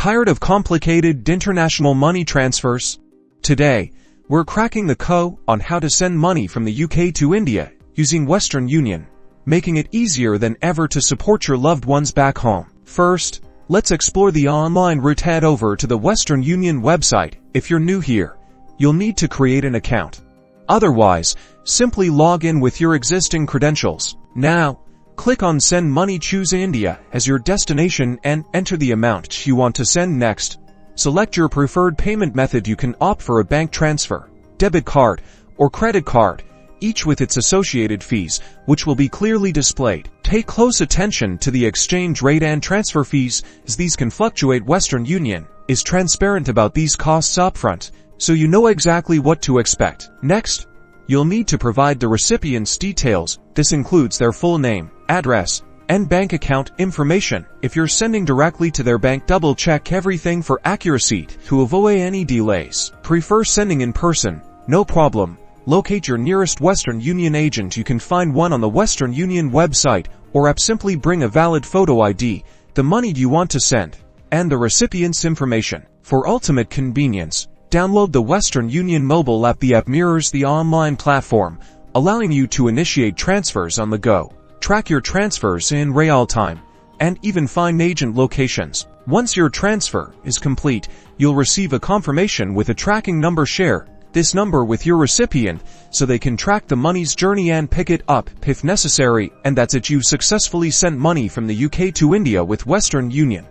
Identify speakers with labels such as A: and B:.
A: Tired of complicated international money transfers? Today, we're cracking the code on how to send money from the UK to India using Western Union, making it easier than ever to support your loved ones back home. First, let's explore the online route. Head over to the Western Union website. If you're new here, you'll need to create an account. Otherwise, simply log in with your existing credentials. Now, click on Send Money. Choose India as your destination and enter the amount you want to send. Next, select your preferred payment method. You can opt for a bank transfer, debit card, or credit card, each with its associated fees, which will be clearly displayed. Take close attention to the exchange rate and transfer fees, as these can fluctuate. Western Union is transparent about these costs upfront, so you know exactly what to expect. Next, you'll need to provide the recipient's details. This includes their full name, address, and bank account information. If you're sending directly to their bank, double-check everything for accuracy to avoid any delays. Prefer sending in person? No problem. Locate your nearest Western Union agent. You can find one on the Western Union website or app. Simply bring a valid photo ID, the money you want to send, and the recipient's information. For ultimate convenience, download the Western Union mobile app. The app mirrors the online platform, allowing you to initiate transfers on the go, track your transfers in real time, and even find agent locations. Once your transfer is complete, you'll receive a confirmation with a tracking number. Share this number with your recipient so they can track the money's journey and pick it up if necessary. And that's it. You've successfully sent money from the UK to India with Western Union.